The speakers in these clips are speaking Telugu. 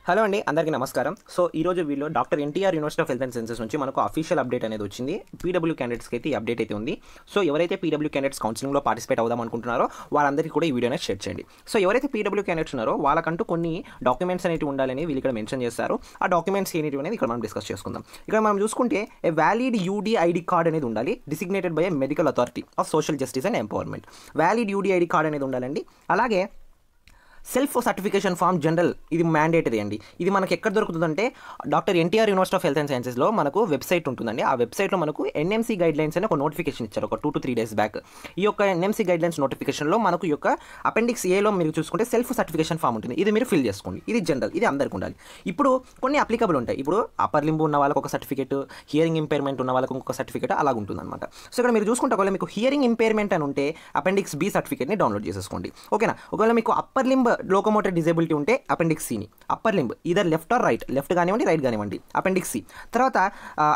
హలో అండి, అందరికీ నమస్కారం. సో ఈరోజు video doctor NTR university of health and sciences నుంచి మనకు అఫీషియల్ అప్డేట్ అనేది వచ్చింది. పీడబ్ల్యూ క్యాండిడేట్స్కి అయితే ఈ అప్డేట్ అయితే ఉంది. సో ఎవరైతే పీడబ్ల్యూ క్యాండిడేట్స్ కౌన్సిలింగ్లో పార్టిసిపేట్ అవుదాం అనుకుంటున్నారో వాళ్ళందరికీ కూడా ఈ వీడియోని షేర్ చేయండి. సో ఎవరైతే పీడబ్ల్యూ క్యాండిడేట్స్ ఉన్నారో వాళ్ళకంటూ కొన్ని డాక్యుమెంట్స్ అనేవి ఉండాలని వీళ్ళు ఇక్కడ మెన్షన్ చేస్తారు. ఆ డాక్యుమెంట్స్ ఏంటి అనేది ఇక్కడ మనం డిస్కస్ చేసుకుందాం. ఇక్కడ మనం చూసుకుంటే a valid UD ID card అనేది ఉండాలి, designated by a medical authority of social justice and empowerment. Valid UD ID card అనేది ఉండాలండి. అలాగే సెల్ఫ్ సర్టిఫికేషన్ ఫామ్ జనరల్, ఇది మ్యాండేటరీ అండి. ఇది మనకు ఎక్కడ దొరుకుతుందంటే doctor NTR university of health and సైన్సెస్లో మనకు వెబ్సైట్ ఉంటుందండి. ఆ వెబ్సైట్లో మనకు ఎన్ఎంసీ గైడ్లైన్స్ అని ఒక నోటిఫికేషన్ ఇచ్చారు ఒక 2 to 3 days బ్యాక్. ఈ యొక్క ఎన్ఎంసీ గైడ్లైన్స్ నోటిఫికేషన్లో మనకు ఈ యొక్క అపెండిక్స్ ఏలో మీరు చూసుకుంటే సెల్ఫ్ సర్టిఫికేషన్ ఫామ్ ఉంటుంది. ఇది మీరు ఫిల్ చేసుకోండి. ఇది జనరల్, ఇది అందరికీ ఉండాలి. ఇప్పుడు కొన్ని అప్లికబుల్ ఉంటాయి. ఇప్పుడు అప్పర్ లింబ్ ఉన్న వాళ్ళకి ఒక సర్టిఫికేట్, హియరింగ్ ఇంపైర్మెంట్ ఉన్న వాళ్ళకి ఇంకొక సర్టిఫికేట్ అలా ఉంటుందన్నమాట. సో ఇక్కడ మీరు చూసుకుంటే ఒకవేళ మీకు హియరింగ్ ఇంపైర్మెంట్ అని ఉంటే అపెండిక్స్ బి సర్టిఫికేట్ని డౌన్లోడ్ చేసేసుకోండి. ఓకేనా. ఒకవేళ మీకు అప్పర్ లింబ్ లోకోమోటర్ డిజేబిలిటీ ఉంటే అపెండిక్స్ సిని, upper limb either left or right, left కానివ్వండి రైట్ కానివ్వండి, అపెండిక్స్ సి. తర్వాత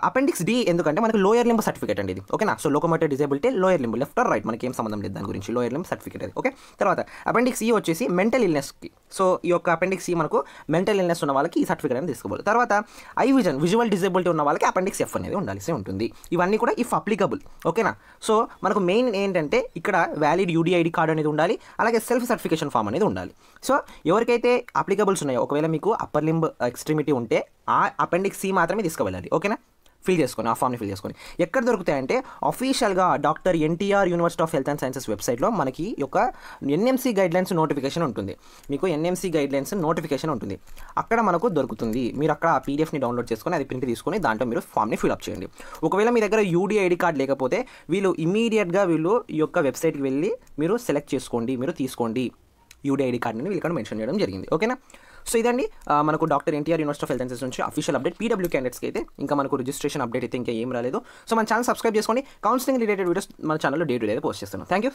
అపెండిక్స్ డి ఎందుకంటే మనకు లోయర్ లింబ్ సర్టిఫికేట్ అండి ఇది. ఓకేనా. So locomotor disability lower limb, left or right మనకి ఏం సంబంధం లేదు దాని గురించి, లోయర్ లింబ్ సర్టిఫికేట్ అది. ఓకే. తర్వాత అపెండిక్స్ సి వచ్చేసి మెంటల్ ఇల్నెస్కి. సో ఈ యొక్క అపెండిక్స్ సి మనకు మెంటల్ ఇల్నెస్ ఉన్న వాళ్ళకి ఈ సర్టిఫికేట్ అనేది తీసుకోవాలి. తర్వాత ఐ విజన్, విజువల్ డిజేబిలిటీ ఉన్న వాళ్ళకి అపెండిక్స్ ఎఫ్ అనేది ఉండాల్సి ఉంటుంది. ఇవన్నీ కూడా ఇఫ్ అప్లికబుల్. ఓకేనా. సో మనకు మెయిన్ ఏంటంటే ఇక్కడ వ్యాలిడ్ యూడీఐడి కార్డ్ అనేది ఉండాలి, అలాగే సెల్ఫ్ సర్టిఫికేషన్ ఫామ్ అనేది ఉండాలి. సో ఎవరికైతే అప్లికబుల్స్ ఉన్నాయో, ఒకవేళ మీకు అప్పర్ లింబ్ ఎక్స్ట్రీమిటీ ఉంటే ఆ అపెండిక్స్ సి మాత్రమే తీసుకువెళ్ళాలి. ఓకేనా. ఫిల్ చేసుకొని, ఆ ఫామ్ని ఫిల్ చేసుకొని ఎక్కడ దొరుకుతాయంటే అఫీషియల్గా doctor NTR university of health and sciences వెబ్సైట్లో మనకి యొక్క ఎన్ఎంసీ గైడ్లైన్స్ నోటిఫికేషన్ ఉంటుంది. మీకు ఎన్ఎంసీ గైడ్లైన్స్ నోటిఫికేషన్ ఉంటుంది, అక్కడ మనకు దొరుకుతుంది. మీరు అక్కడ ఆ పీడిఎఫ్ని డౌన్లోడ్ చేసుకొని అది ప్రింట్ తీసుకొని దాంట్లో మీరు ఫామ్ని ఫిల్అప్ చేయండి. ఒకవేళ మీ దగ్గర యూడీ ఐడి కార్డ్ లేకపోతే వీళ్ళు ఇమీడియట్గా ఈ యొక్క వెబ్సైట్కి వెళ్ళి మీరు సెలెక్ట్ చేసుకోండి, మీరు తీసుకోండి యూడీ ఐడి కార్డ్ని వీళ్ళు ఇక్కడ మెన్షన్ చేయడం జరిగింది. ఓకేనా. సో ఇదండి మనకు doctor NTR university of health and sciences నుంచి అఫీషియల్ అప్డేట్. పీడబ్ల్యూ క్యాండిడేట్స్కి అయితే ఇంకా మనకు రిజిస్ట్రేషన్ అప్డేట్ అయితే ఇంకా ఏం రాలేదు. సో మన ఛానల్ సబ్స్క్రైబ్ చేసుకోండి. కౌన్సిలింగ్ రిలేటెడ్ వీడియోస్ మన ఛానల్లో డే టు డే పోస్ట్ చేస్తున్నాం. Thank you.